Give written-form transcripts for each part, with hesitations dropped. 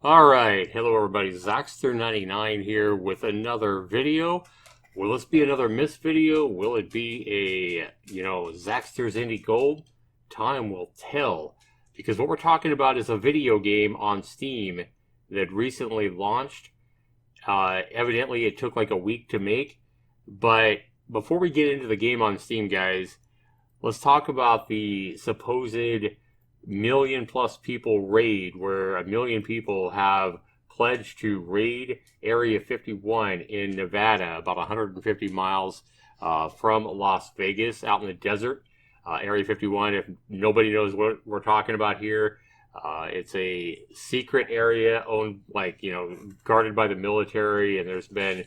Alright, hello everybody, Zaxtor99 here with another video. Will this be another M.I.S.S video? Will it be Zaxtor's Indie Gold? Time will tell. Because what we're talking about is a video game on Steam that recently launched. Evidently it took like a week to make. But before we get into the game on Steam, guys, let's talk about the supposed million plus people raid, where a million people have pledged to raid Area 51 in Nevada, about 150 miles from Las Vegas, out in the desert. Area 51, if nobody knows what we're talking about here, it's a secret area owned, guarded by the military, and there's been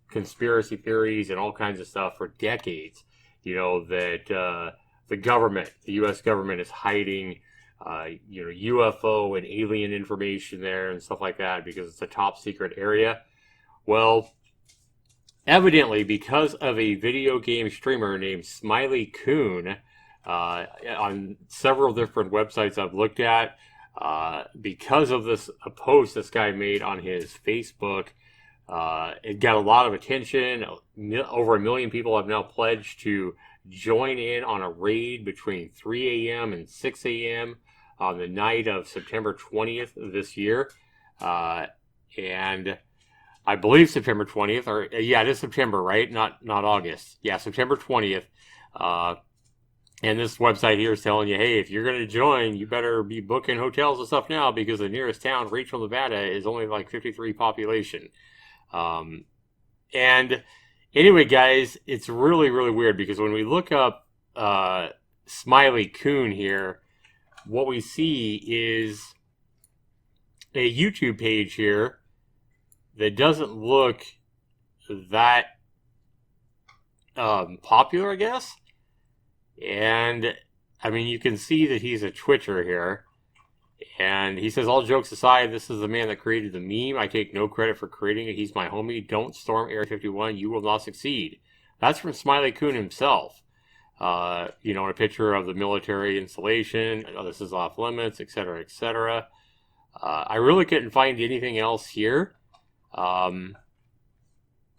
conspiracy theories and all kinds of stuff for decades, that the government, the U.S. government, is hiding, UFO and alien information there and stuff like that because it's a top secret area. Well, evidently, because of a video game streamer named Smiley Coon, on several different websites I've looked at, because of this a post this guy made on his Facebook, it got a lot of attention. Over a million people have now pledged to join in on a raid between 3 a.m. and 6 a.m. on the night of September 20th this year. And I believe September 20th, or yeah, it is September, right? Not August. Yeah, September 20th. And this website here is telling you, hey, if you're going to join, you better be booking hotels and stuff now because the nearest town, Rachel, Nevada, is only like 53 population. And anyway, guys, it's really, really weird because when we look up Smiley Coon here, what we see is a YouTube page here that doesn't look that popular, I guess. And, I mean, you can see that he's a Twitcher here. And he says, all jokes aside, this is the man that created the meme. I take no credit for creating it. He's my homie. Don't storm Area 51. You will not succeed. That's from Smiley Coon himself. A picture of the military installation. This is off limits, etc., etc. I really couldn't find anything else here. Unless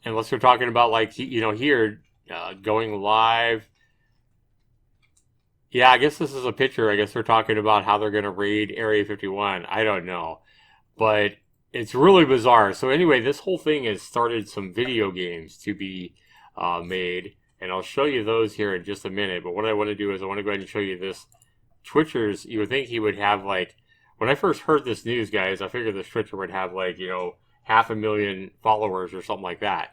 we're talking about, here, going live. Yeah, I guess this is a picture. I guess they're talking about how they're going to raid Area 51. I don't know. But it's really bizarre. So anyway, this whole thing has started some video games to be made. And I'll show you those here in just a minute. But what I want to do is I want to go ahead and show you this. Twitchers, you would think he would have, when I first heard this news, guys, I figured this Twitcher would have, 500,000 followers or something like that.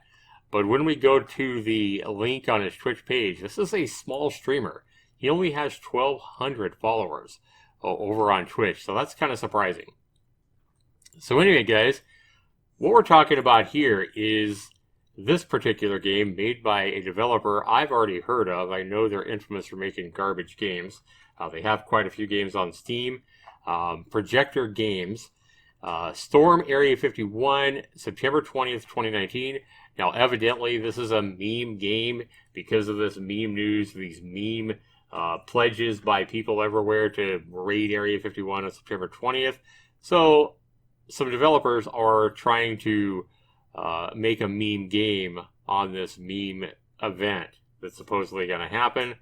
But when we go to the link on his Twitch page, this is a small streamer. He only has 1,200 followers over on Twitch, so that's kind of surprising. So anyway, guys, what we're talking about here is this particular game made by a developer I've already heard of. I know they're infamous for making garbage games. They have quite a few games on Steam. Projector Games. Storm Area 51, September 20th, 2019. Now, evidently, this is a meme game because of this meme news, these meme pledges by people everywhere to raid Area 51 on September 20th. So some developers are trying to make a meme game on this meme event that's supposedly going to happen.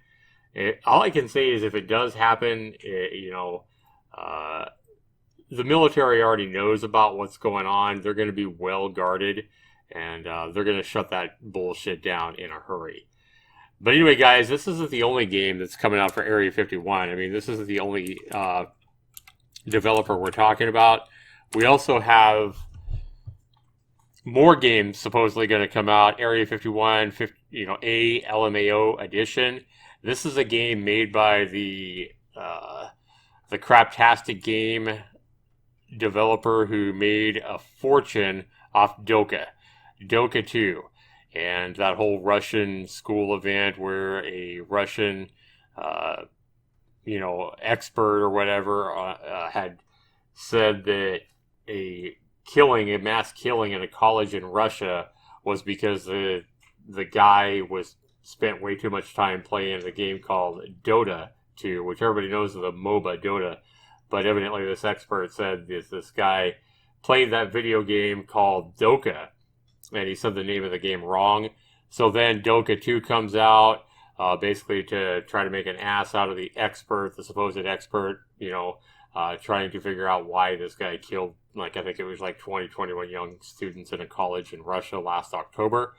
All I can say is if it does happen, the military already knows about what's going on. They're going to be well guarded, and they're going to shut that bullshit down in a hurry. But anyway, guys, this isn't the only game that's coming out for Area 51. I mean, this isn't the only developer we're talking about. We also have more games supposedly going to come out. Area 51, A LMAO edition. This is a game made by the Craptastic game developer who made a fortune off Doka 2. And that whole Russian school event where a Russian, expert or whatever had said that a mass killing in a college in Russia was because the guy spent way too much time playing a game called Dota 2, which everybody knows is the MOBA Dota. but evidently this expert said this guy played that video game called Doka, and he said the name of the game wrong. So then Doka 2 comes out, basically to try to make an ass out of the expert, the supposed expert, trying to figure out why this guy killed, like, I think it was like 21 young students in a college in Russia last October.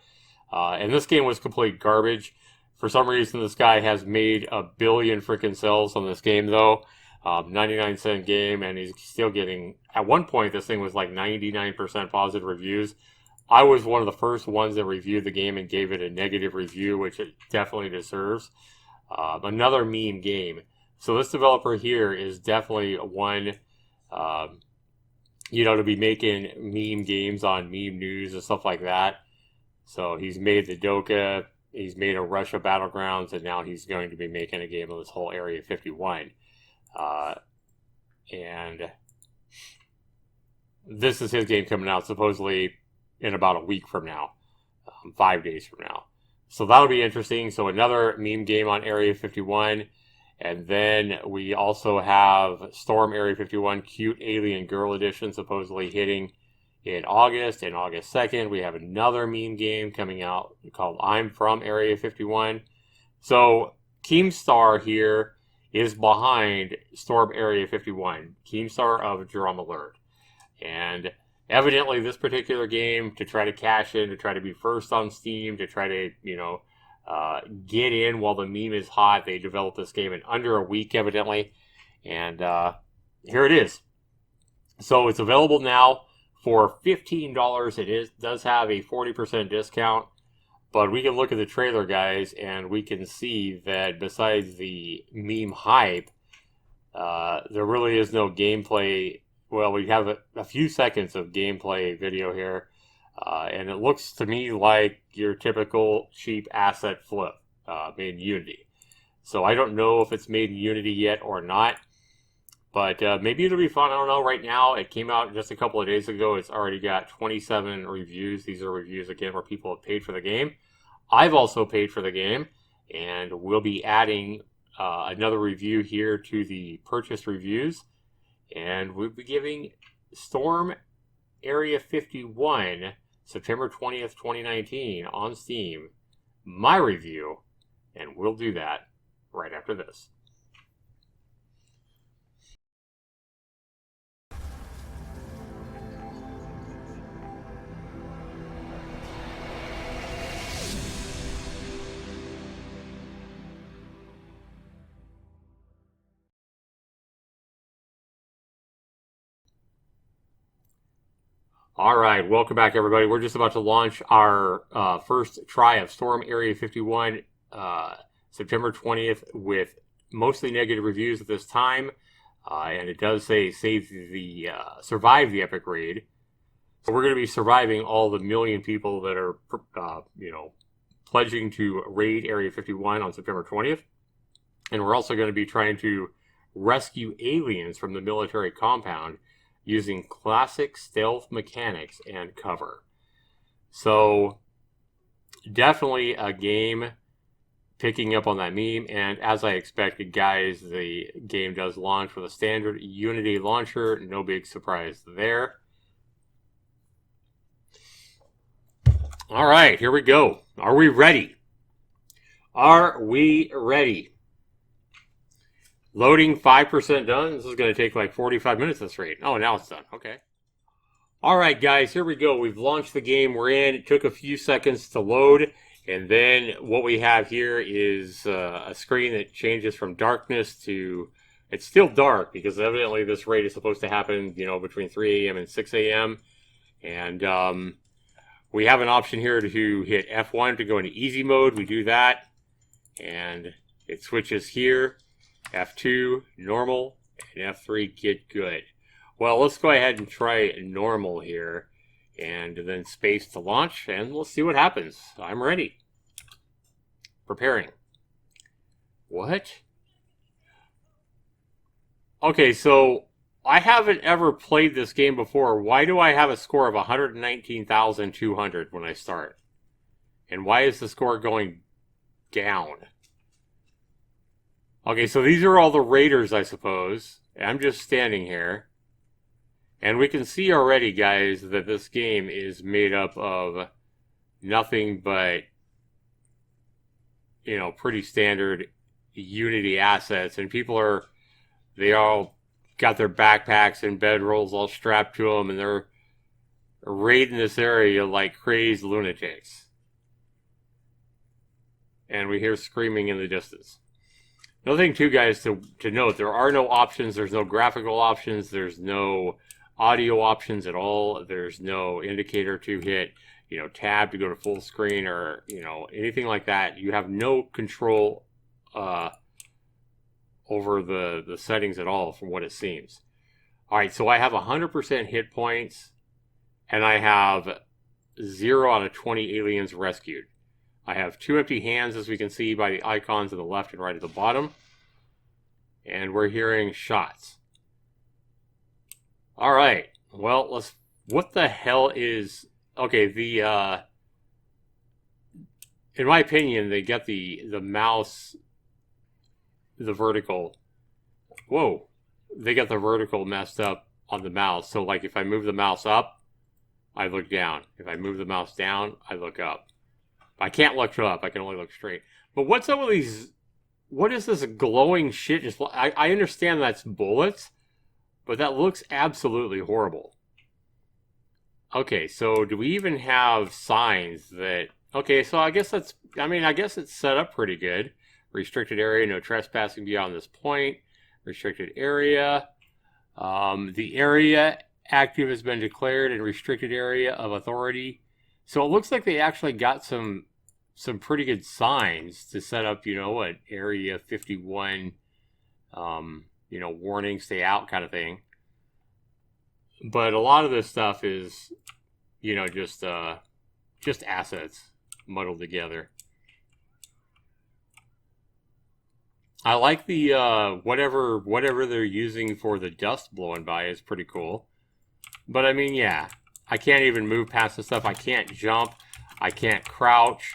And this game was complete garbage. For some reason, this guy has made 1 billion freaking sales on this game, though. 99-cent game, and he's still getting... At one point, this thing was like 99% positive reviews. I was one of the first ones that reviewed the game and gave it a negative review, which it definitely deserves. Another meme game. So this developer here is definitely one, to be making meme games on meme news and stuff like that. So he's made the Doka, he's made a Russia Battlegrounds, and now he's going to be making a game of this whole Area 51. And this is his game coming out supposedly in about a week from now, 5 days from now. So that'll be interesting. So another meme game on Area 51. And then we also have Storm Area 51 Cute Alien Girl Edition supposedly hitting in August. And August 2nd, we have another meme game coming out called I'm From Area 51. So Keemstar here is behind Storm Area 51. Keemstar of Drum Alert. And evidently this particular game, to try to cash in, to try to be first on Steam, to try to, get in while the meme is hot, they developed this game in under a week, evidently. And here it is. So it's available now for $15. It does have a 40% discount. But we can look at the trailer, guys, and we can see that besides the meme hype, there really is no gameplay. Well, we have a few seconds of gameplay video here, and it looks to me like your typical cheap asset flip made in Unity. So I don't know if it's made in Unity yet or not, but maybe it'll be fun. I don't know. Right now, it came out just a couple of days ago. It's already got 27 reviews. These are reviews, again, where people have paid for the game. I've also paid for the game, and we'll be adding another review here to the purchase reviews. And we'll be giving Storm Area 51, September 20th, 2019, on Steam, my review, and we'll do that right after this. All right, welcome back, everybody. We're just about to launch our first try of Storm Area 51, September 20th, with mostly negative reviews at this time. And it does say survive the epic raid. So we're going to be surviving all the million people that are, pledging to raid Area 51 on September 20th. And we're also going to be trying to rescue aliens from the military compound using classic stealth mechanics and cover. So definitely a game picking up on that meme, and as I expected, guys, the game does launch with a standard Unity launcher. No big surprise there. All right, here we go. Are we ready? Are we ready? Loading 5% done. This is going to take like 45 minutes at this rate. Oh, now it's done. Okay. All right, guys, here we go. We've launched the game. We're in. It took a few seconds to load. And then what we have here is a screen that changes from darkness to... It's still dark because evidently this raid is supposed to happen, between 3 a.m. and 6 a.m. And we have an option here to hit F1 to go into easy mode. We do that. And it switches here. F2, normal, and F3, get good. Well, let's go ahead and try normal here, and then space to launch, and we'll see what happens. I'm ready. Preparing. What? Okay, so I haven't ever played this game before. Why do I have a score of 119,200 when I start? And why is the score going down? Okay, so these are all the raiders, I suppose. I'm just standing here. And we can see already, guys, that this game is made up of nothing but, you know, pretty standard Unity assets. And they all got their backpacks and bedrolls all strapped to them, and they're raiding this area like crazed lunatics. And we hear screaming in the distance. Another thing, too, guys, to note, there are no options. There's no graphical options. There's no audio options at all. There's no indicator to hit, you know, tab to go to full screen or, you know, anything like that. You have no control over the settings at all from what it seems. All right, so I have 100% hit points, and I have 0 out of 20 aliens rescued. I have 2 empty hands, as we can see by the icons on the left and right at the bottom. And we're hearing shots. All right. Well, what the hell is... Okay, in my opinion, they get the mouse... The vertical... Whoa. They got the vertical messed up on the mouse. So, like, if I move the mouse up, I look down. If I move the mouse down, I look up. I can't look up. I can only look straight. But what's up with these... What is this glowing shit? I understand that's bullets, but that looks absolutely horrible. Okay, so do we even have signs that... Okay, so I guess that's... I mean, I guess it's set up pretty good. Restricted area, no trespassing beyond this point. Restricted area. The area active has been declared in restricted area of authority. So it looks like they actually got some pretty good signs to set up, you know, an area 51, you know, warning, stay out kind of thing. But a lot of this stuff is, you know, just assets muddled together. I like the whatever they're using for the dust blowing by is pretty cool. But I mean, yeah, I can't even move past the stuff. I can't jump. I can't crouch.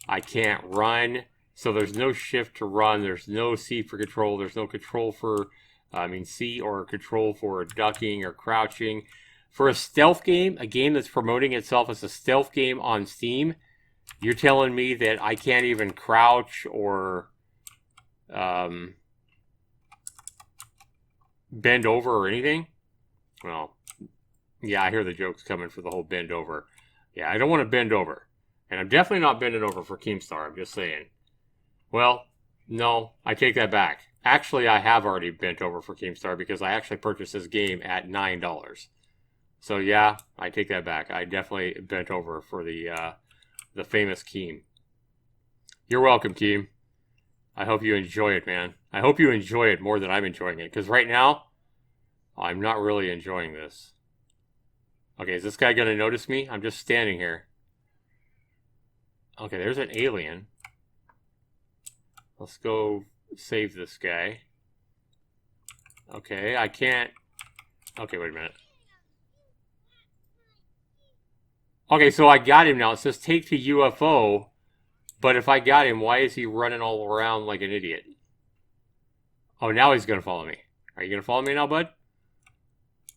I can't run. So there's no shift to run. There's no C for control. There's no control for, C or control for ducking or crouching. For a stealth game, a game that's promoting itself as a stealth game on Steam, you're telling me that I can't even crouch or bend over or anything? Well, yeah, I hear the jokes coming for the whole bend over. Yeah, I don't want to bend over. And I'm definitely not bending over for Keemstar, I'm just saying. Well, no, I take that back. Actually, I have already bent over for Keemstar because I actually purchased this game at $9. So yeah, I take that back. I definitely bent over for the famous Keem. You're welcome, Keem. I hope you enjoy it, man. I hope you enjoy it more than I'm enjoying it. Because right now, I'm not really enjoying this. Okay, is this guy going to notice me? I'm just standing here. Okay, there's an alien. Let's go save this guy. Okay, I can't... Okay, wait a minute. Okay, so I got him now. It says take to UFO. But if I got him, why is he running all around like an idiot? Oh, now he's going to follow me. Are you going to follow me now, bud?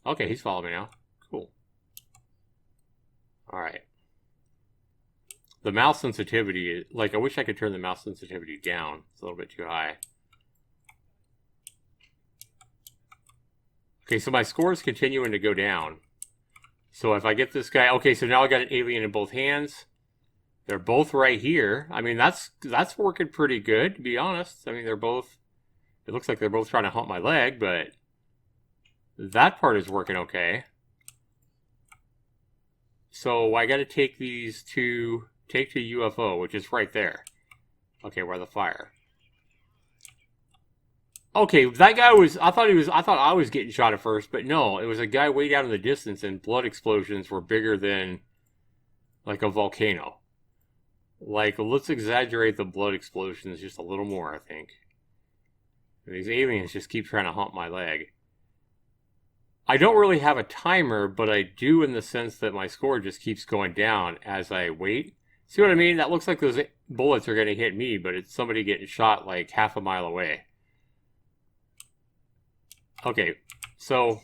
Okay, he's following me now. Cool. Alright. The mouse sensitivity, like, I wish I could turn the mouse sensitivity down. It's a little bit too high. Okay, so my score is continuing to go down. So if I get this guy... Okay, so now I got an alien in both hands. They're both right here. I mean, that's working pretty good, to be honest. I mean, they're both... It looks like they're both trying to hump my leg, but... That part is working okay. So I got to take these to... Take to UFO, which is right there. Okay, where the fire. Okay, that guy was... I thought I was getting shot at first, but no. It was a guy way down in the distance, and blood explosions were bigger than... Like a volcano. Like, let's exaggerate the blood explosions just a little more, I think. These aliens just keep trying to hump my leg. I don't really have a timer, but I do in the sense that my score just keeps going down as I wait. See what I mean? That looks like those bullets are going to hit me, but it's somebody getting shot like half a mile away. Okay, so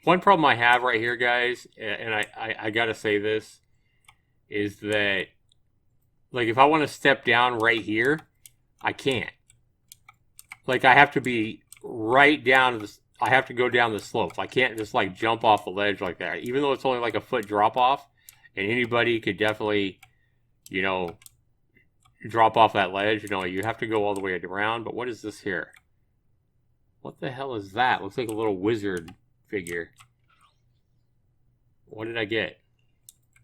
one problem I have right here, guys, and I gotta say this, is that, like, if I want to step down right here, I can't. Like, I have to be right down the, I have to go down the slope. I can't just, like, jump off the ledge like that. Even though it's only like a foot drop off, and anybody could definitely, you know, drop off that ledge. You know, you have to go all the way around. But what is this here? What the hell is that? Looks like a little wizard figure. What did I get?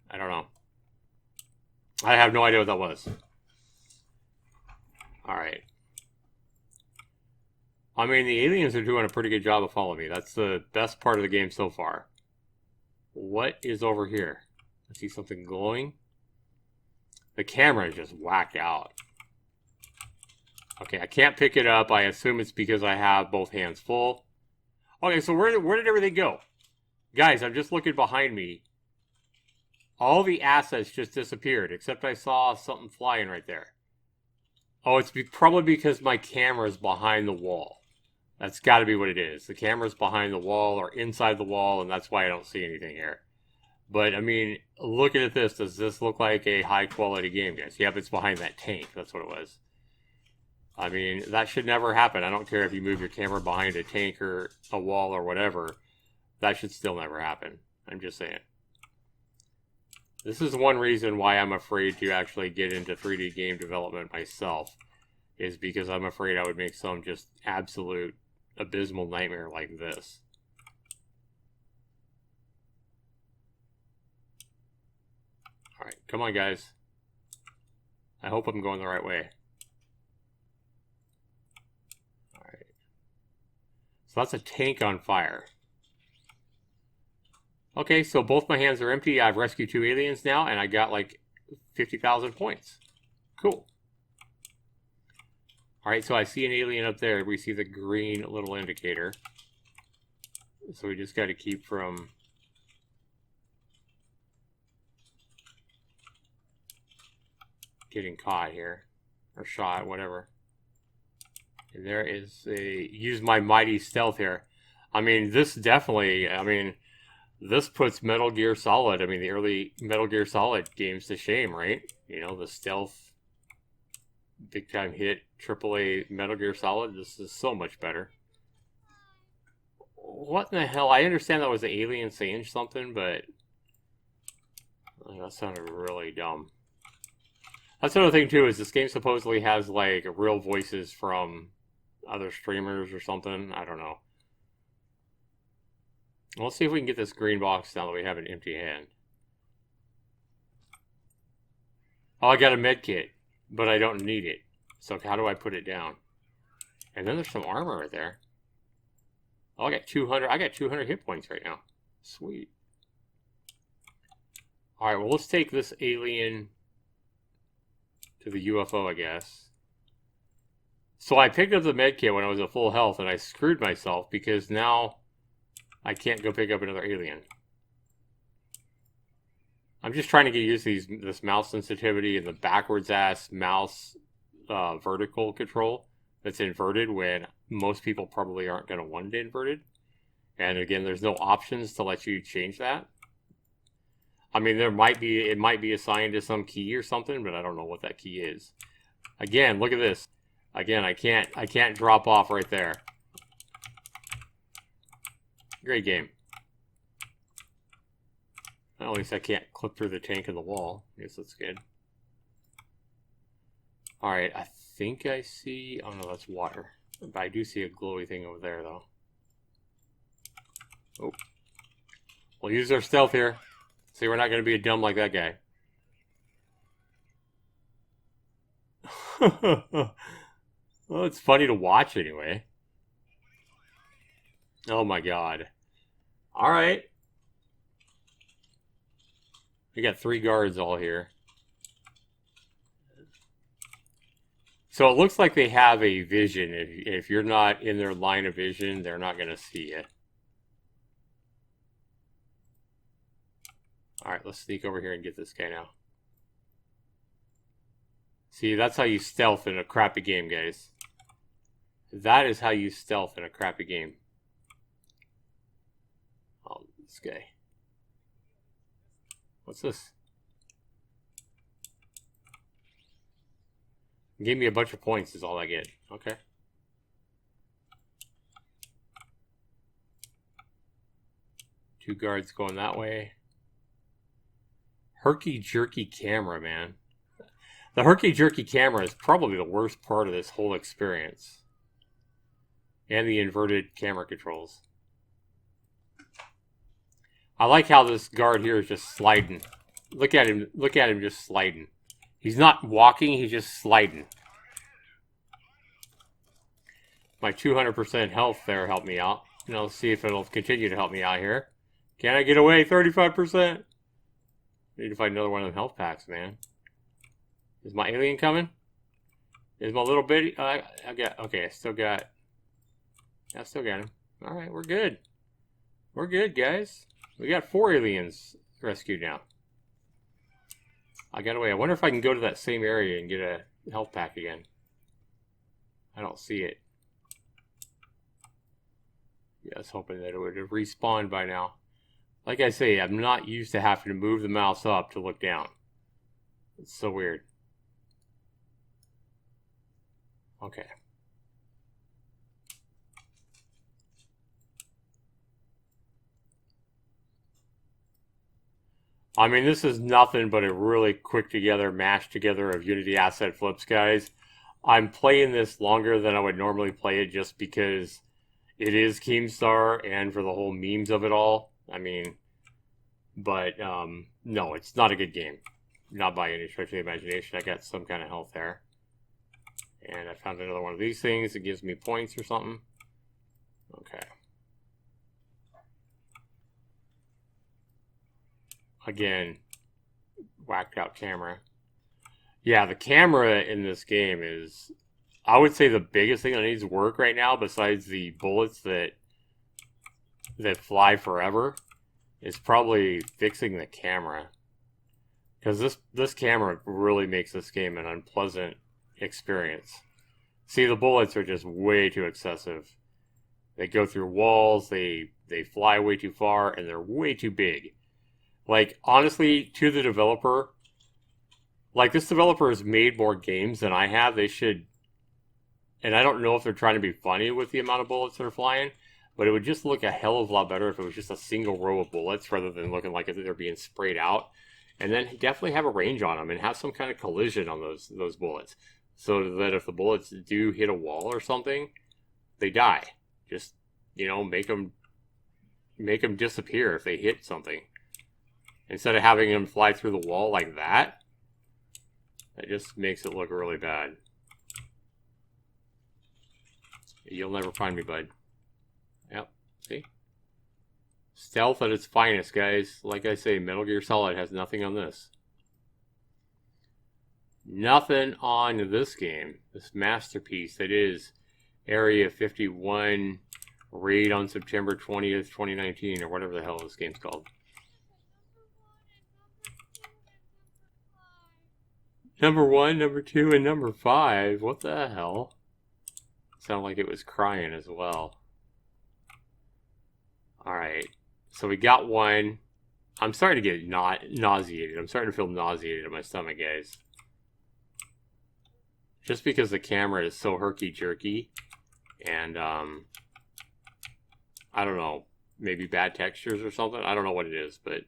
I don't know. I have no idea what that was. Alright. I mean, the aliens are doing a pretty good job of following me. That's the best part of the game so far. What is over here? I see something glowing. The camera is just whacked out. Okay, I can't pick it up. I assume it's because I have both hands full. Okay, so where did everything go? Guys, I'm just looking behind me. All the assets just disappeared, except I saw something flying right there. Oh, it's probably because my camera's behind the wall. That's got to be what it is. The camera's behind the wall or inside the wall, and that's why I don't see anything here. But, I mean, looking at this, does this look like a high-quality game, guys? Yep, it's behind that tank. That's what it was. I mean, that should never happen. I don't care if you move your camera behind a tank or a wall or whatever. That should still never happen. I'm just saying. This is one reason why I'm afraid to actually get into 3D game development myself. Is because I'm afraid I would make some just absolute abysmal nightmare like this. Alright, come on guys. I hope I'm going the right way. Alright. So that's a tank on fire. Okay, so both my hands are empty. I've rescued 2 aliens now, and I got like 50,000 points. Cool. Alright, so I see an alien up there. We see the green little indicator. So we just got to keep from... getting caught here. Or shot, whatever. And there is a... use my mighty stealth here. I mean, this definitely... I mean... this puts Metal Gear Solid, I mean, the early Metal Gear Solid games to shame, right? You know, the stealth, big time hit, AAA Metal Gear Solid. This is so much better. What in the hell? I understand that was an alien saying something, but that sounded really dumb. That's another thing, too, is this game supposedly has, like, real voices from other streamers or something. I don't know. Let's see if we can get this green box now that we have an empty hand. Oh, I got a med kit, but I don't need it. So how do I put it down? And then there's some armor right there. Oh, I got 200. I got 200 hit points right now. Sweet. All right, well, let's take this alien to the UFO, I guess. So I picked up the med kit when I was at full health, and I screwed myself because now I can't go pick up another alien. I'm just trying to get used to this mouse sensitivity and the backwards ass mouse vertical control that's inverted when most people probably aren't going to want it inverted. And again, there's no options to let you change that. I mean, it might be assigned to some key or something, but I don't know what that key is. Again, look at this. Again, I can't drop off right there. Great game. Well, at least I can't clip through the tank of the wall. I guess that's good. Alright, I think I see... oh no, that's water. But I do see a glowy thing over there, though. Oh. We'll use our stealth here. See, we're not going to be dumb like that guy. Well, it's funny to watch anyway. Oh my god. Alright. We got 3 guards all here. So it looks like they have a vision. If you're not in their line of vision, they're not going to see you. Alright, let's sneak over here and get this guy now. See, that's how you stealth in a crappy game, guys. That is how you stealth in a crappy game. this guy. What's this? Gave me a bunch of points is all I get. Okay. Two guards going that way. Herky-jerky camera, man. The herky-jerky camera is probably the worst part of this whole experience. And the inverted camera controls. I like how this guard here is just sliding. Look at him just sliding. He's not walking, he's just sliding. My 200% health there helped me out. Now let's see if it'll continue to help me out here. Can I get away? 35%. Need to find another one of them health packs, man. Is my alien coming? Is my little bitty? I got. Okay, I still got him. All right, we're good. We're good, guys. We got 4 aliens rescued now. I got away. I wonder if I can go to that same area and get a health pack again. I don't see it. Yeah, I was hoping that it would have respawned by now. Like I say, I'm not used to having to move the mouse up to look down. It's so weird. Okay. I mean, this is nothing but a really quick together, mashed together of Unity asset flips, guys. I'm playing this longer than I would normally play it just because it is Keemstar and for the whole memes of it all. I mean, but no, it's not a good game. Not by any stretch of the imagination. I got some kind of health there. And I found another one of these things. It gives me points or something. Okay. Again, whacked out camera. Yeah, the camera in this game is, I would say, the biggest thing that needs work right now, besides the bullets that fly forever, is probably fixing the camera. Because this camera really makes this game an unpleasant experience. See, the bullets are just way too excessive. They go through walls, they fly way too far, and they're way too big. Like, honestly, to the developer, like, this developer has made more games than I have. They should, and I don't know if they're trying to be funny with the amount of bullets that are flying, but it would just look a hell of a lot better if it was just a single row of bullets rather than looking like they're being sprayed out. And then definitely have a range on them and have some kind of collision on those bullets, so that if the bullets do hit a wall or something, they die. Just, you know, make them disappear if they hit something. Instead of having them fly through the wall like that, that just makes it look really bad. You'll never find me, bud. Yep, see? Stealth at its finest, guys. Like I say, Metal Gear Solid has nothing on this. Nothing on this game. This masterpiece that is Area 51 raid on September 20th, 2019, or whatever the hell this game's called. Number 1, number 2, and number 5. What the hell? Sounded like it was crying as well. Alright. So we got one. I'm starting to get nauseated. I'm starting to feel nauseated in my stomach, guys. Just because the camera is so herky-jerky. And, I don't know. Maybe bad textures or something. I don't know what it is, but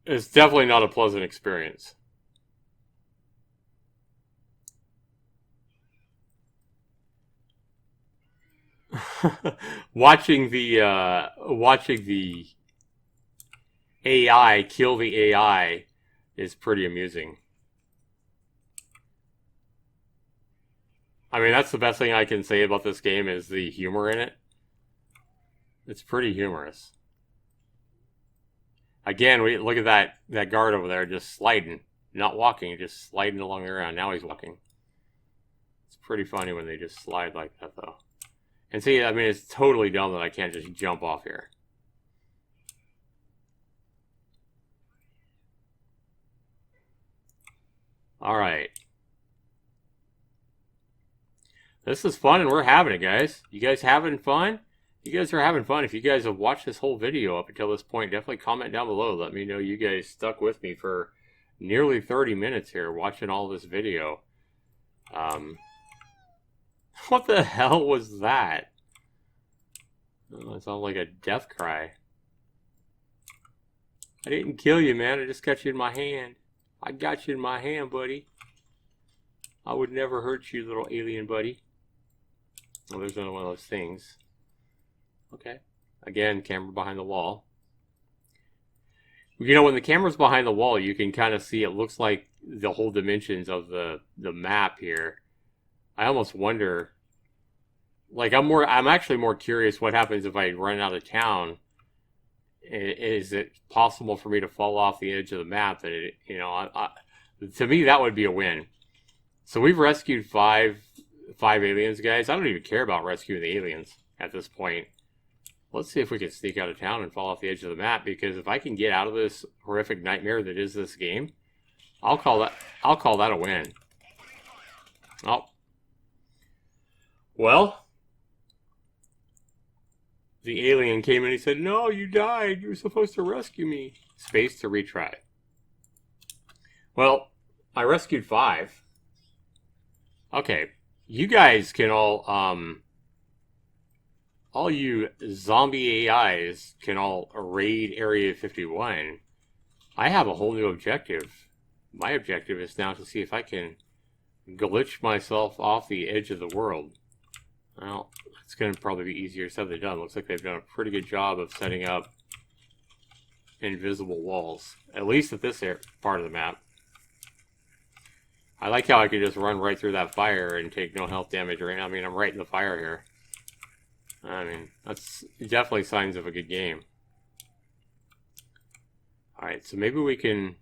it's definitely not a pleasant experience. watching the AI kill the AI is pretty amusing. I mean, that's the best thing I can say about this game is the humor in it. It's pretty humorous. Again, we look at that guard over there just sliding, not walking, just sliding along the ground. Now he's walking. It's pretty funny when they just slide like that, though. And see, I mean, it's totally dumb that I can't just jump off here. Alright. This is fun and we're having it, guys. You guys having fun? you guys are having fun. If you guys have watched this whole video up until this point, definitely comment down below. Let me know you guys stuck with me for nearly 30 minutes here watching all this video. What the hell was that? Oh, it sounded like a death cry. I didn't kill you, man. I just got you in my hand. I got you in my hand, buddy. I would never hurt you, little alien buddy. Oh, there's another one of those things. Okay. Again, camera behind the wall. You know, when the camera's behind the wall, you can kind of see it looks like the whole dimensions of the map here. I almost wonder, like, I'm actually more curious what happens if I run out of town. Is it possible for me to fall off the edge of the map? That it, you know, to me that would be a win. So we've rescued five aliens, guys. I don't even care about rescuing the aliens at this point. Let's see if we can sneak out of town and fall off the edge of the map, because if I can get out of this horrific nightmare that is this game, I'll call that a win. Oh. Well, the alien came in and he said, "No, you died. You were supposed to rescue me." Space to retry. Well, I rescued 5. Okay. You guys can all you zombie AIs can all raid Area 51. I have a whole new objective. My objective is now to see if I can glitch myself off the edge of the world. Well, it's going to probably be easier said than done. Looks like they've done a pretty good job of setting up invisible walls, at least at this part of the map. I like how I could just run right through that fire and take no health damage. I mean, I'm right in the fire here. I mean, that's definitely signs of a good game. Alright, so maybe we can...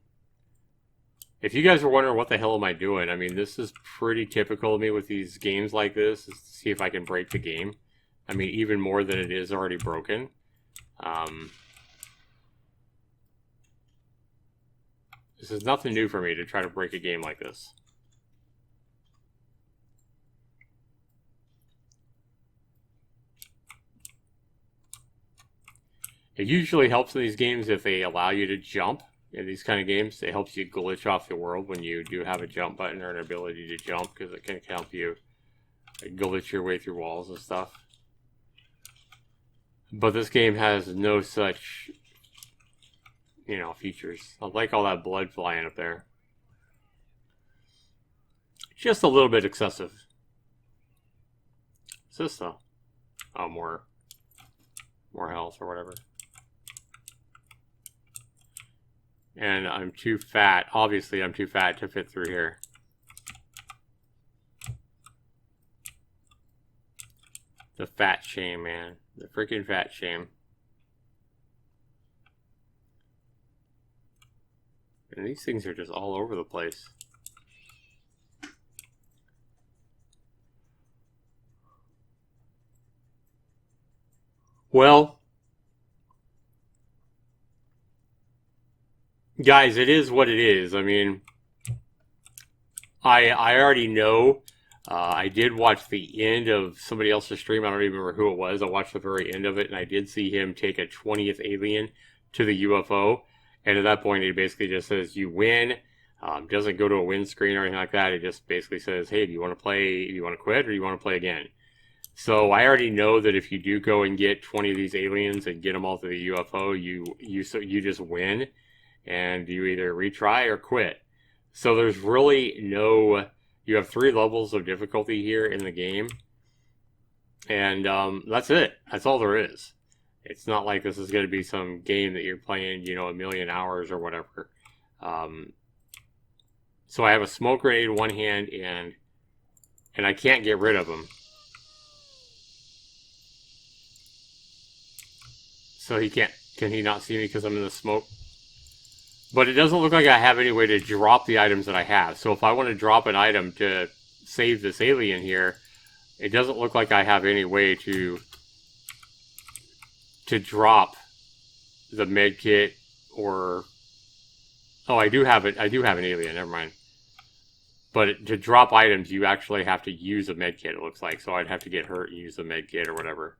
If you guys are wondering what the hell am I doing, I mean, this is pretty typical of me with these games like this, is to see if I can break the game. I mean, even more than it is already broken. This is nothing new for me to try to break a game like this. It usually helps in these games if they allow you to jump. In these kind of games, it helps you glitch off the world when you do have a jump button or an ability to jump, because it can help you glitch your way through walls and stuff. But this game has no such, you know, features. I like all that blood flying up there. Just a little bit excessive. Is this though? Oh, more health or whatever. And I'm too fat. Obviously, I'm too fat to fit through here. The fat shame, man. The freaking fat shame. And these things are just all over the place. Well, guys, it is what it is. I mean, I already know. I did watch the end of somebody else's stream. I don't even remember who it was. I watched the very end of it, and I did see him take a 20th alien to the UFO. And at that point, it basically just says, you win. Doesn't go to a win screen or anything like that. It just basically says, hey, do you want to play, do you want to quit, or do you want to play again? So I already know that if you do go and get 20 of these aliens and get them all to the UFO, you just win. And you either retry or quit. So there's really no... You have 3 levels of difficulty here in the game. And that's it. That's all there is. It's not like this is going to be some game that you're playing, you know, a million hours or whatever. So I have a smoke grenade in one hand, and I can't get rid of them. So he can't... Can he not see me because I'm in the smoke? But it doesn't look like I have any way to drop the items that I have. So if I want to drop an item to save this alien here, it doesn't look like I have any way to drop the med kit or... Oh, I do have it. I do have an alien. Never mind. But to drop items, you actually have to use a med kit, it looks like. So I'd have to get hurt and use the med kit or whatever.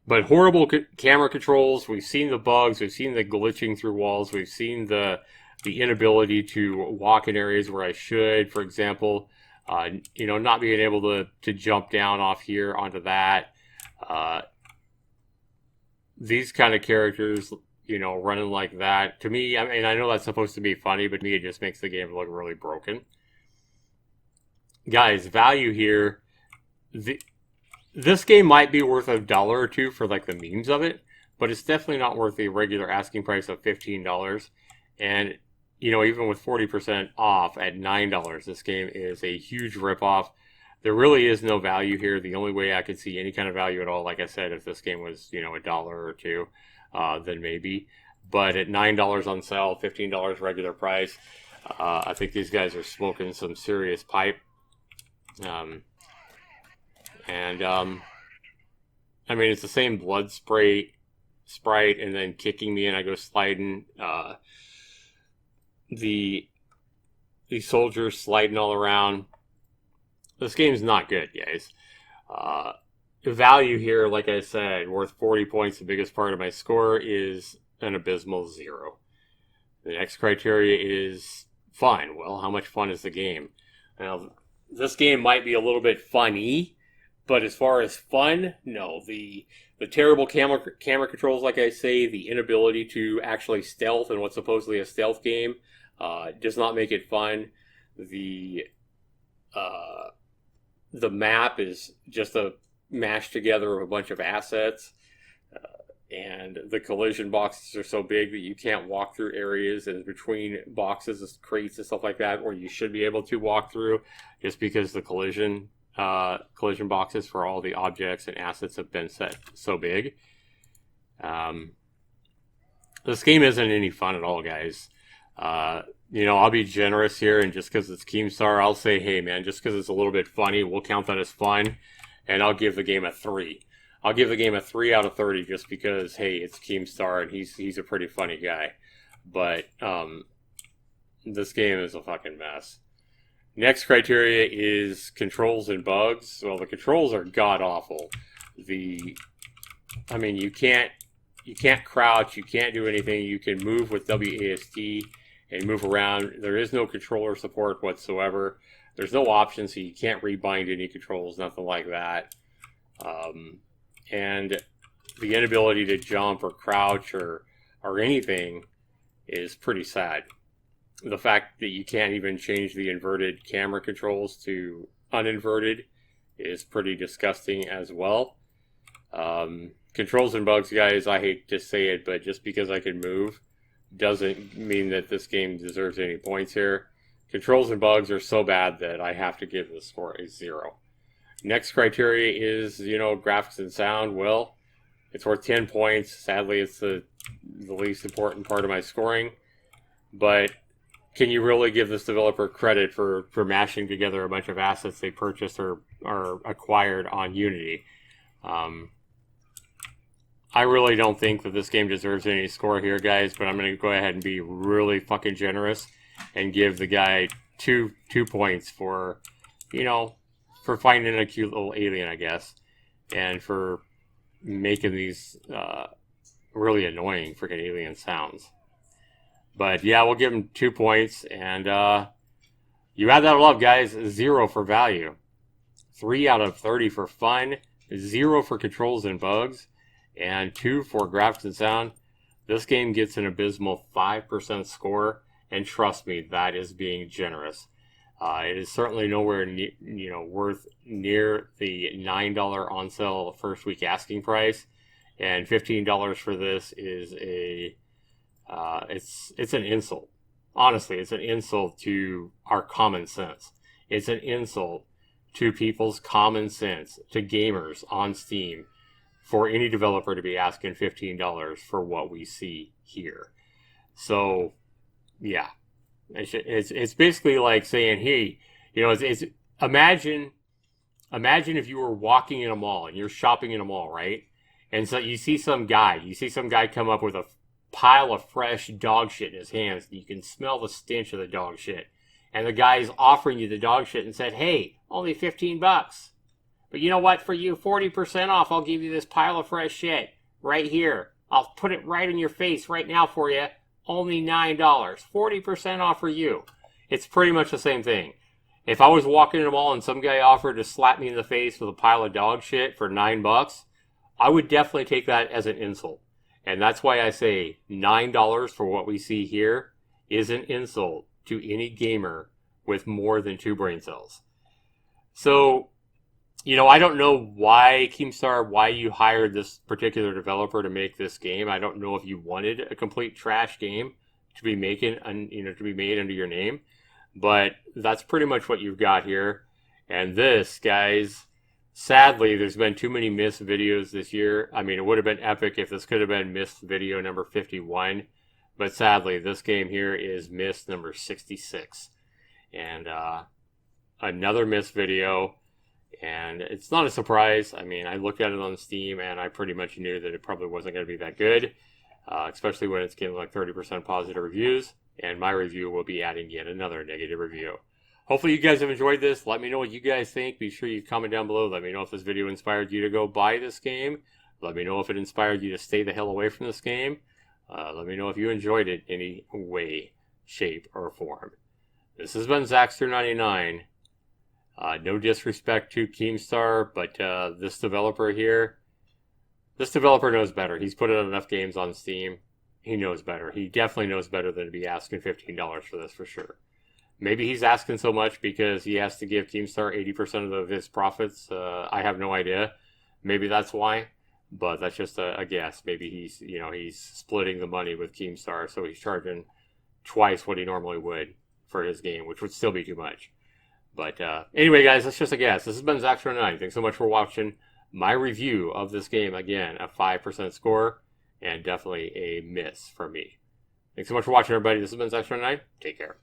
But horrible camera controls. We've seen the bugs. We've seen the glitching through walls. We've seen the inability to walk in areas where I should. For example, not being able to jump down off here onto that. These kind of characters, running like that. To me, I mean, I know that's supposed to be funny, but to me, it just makes the game look really broken. Guys, value here. This game might be worth $1 or $2 for like the memes of it, but it's definitely not worth the regular asking price of $15. And even with 40% off at $9, this game is a huge ripoff. There really is no value here. The only way I could see any kind of value at all, like I said, if this game was $1 or $2, then maybe. But at $9 on sale, $15 regular price, I think these guys are smoking some serious pipe. I mean, it's the same blood sprite, and then kicking me and I go sliding. The soldiers sliding all around. This game's not good, guys. The value here, like I said, worth 40 points. The biggest part of my score is an abysmal 0. The next criteria is fun. Well, how much fun is the game? Now, this game might be a little bit funny, but as far as fun, no. The terrible camera controls, like I say, the inability to actually stealth in what's supposedly a stealth game, does not make it fun. The map is just a mashed together of a bunch of assets, and the collision boxes are so big that you can't walk through areas and between boxes, crates, and stuff like that, or you should be able to walk through, just because the collision boxes for all the objects and assets have been set so big. This game isn't any fun at all, guys. I'll be generous here, and just because it's Keemstar, I'll say, hey man, just because it's a little bit funny, we'll count that as fun, and I'll give the game a 3. I'll give the game a 3 out of 30 just because, hey, it's Keemstar and he's a pretty funny guy. But this game is a fucking mess. Next criteria is controls and bugs. Well, the controls are god awful. You can't crouch, you can't do anything. You can move with WASD and move around. There is no controller support whatsoever. There's no option, so you can't rebind any controls, nothing like that. And the inability to jump or crouch or anything is pretty sad. The fact that you can't even change the inverted camera controls to uninverted is pretty disgusting as well. Controls and bugs, guys, I hate to say it, but just because I can move doesn't mean that this game deserves any points here. Controls and bugs are so bad that I have to give the score a 0. Next criteria is, graphics and sound. Well, it's worth 10 points. Sadly, it's the least important part of my scoring. But can you really give this developer credit for mashing together a bunch of assets they purchased or acquired on Unity? I really don't think that this game deserves any score here, guys, but I'm going to go ahead and be really fucking generous and give the guy two points for, for finding a cute little alien, I guess, and for making these really annoying freaking alien sounds. But yeah, we'll give him 2 points, and you add that all up, guys. 0 for value, 3 out of 30 for fun, 0 for controls and bugs, and 2 for graphics and sound. This game gets an abysmal 5% score, and trust me, that is being generous. It is certainly nowhere worth near the $9 on sale first week asking price, and $15 for this is it's an insult. Honestly, it's an insult to our common sense. It's an insult to people's common sense, to gamers on Steam, for any developer to be asking $15 for what we see here. So, yeah. It's basically like saying, hey, it's imagine if you were walking in a mall and you're shopping in a mall, right? And so you see some guy come up with a pile of fresh dog shit in his hands. You can smell the stench of the dog shit. And the guy's offering you the dog shit and said, hey, only $15. But you know what? For you, 40% off, I'll give you this pile of fresh shit right here. I'll put it right in your face right now for you. Only $9. 40% off for you. It's pretty much the same thing. If I was walking in the mall and some guy offered to slap me in the face with a pile of dog shit for $9, I would definitely take that as an insult. And that's why I say $9 for what we see here is an insult to any gamer with more than 2 brain cells. So, I don't know why, Keemstar, why you hired this particular developer to make this game. I don't know if you wanted a complete trash game to be making, to be made under your name. But that's pretty much what you've got here. And this, guys, sadly, there's been too many missed videos this year. I mean, it would have been epic if this could have been missed video number 51. But sadly, this game here is missed number 66. And another missed video. And it's not a surprise. I mean, I looked at it on Steam, and I pretty much knew that it probably wasn't going to be that good. Especially when it's getting like 30% positive reviews. And my review will be adding yet another negative review. Hopefully you guys have enjoyed this. Let me know what you guys think. Be sure you comment down below. Let me know if this video inspired you to go buy this game. Let me know if it inspired you to stay the hell away from this game. Let me know if you enjoyed it any way, shape, or form. This has been Zaxtor99. No disrespect to Keemstar, but this developer here, this developer knows better. He's put out enough games on Steam. He knows better. He definitely knows better than to be asking $15 for this for sure. Maybe he's asking so much because he has to give Keemstar 80% of his profits. I have no idea. Maybe that's why, but that's just a guess. Maybe he's splitting the money with Keemstar, so he's charging twice what he normally would for his game, which would still be too much. But anyway, guys, that's just a guess. This has been Zaxtorian. Thanks so much for watching my review of this game. Again, a 5% score. And definitely a miss for me. Thanks so much for watching, everybody. This has been Zaxtorian. Take care.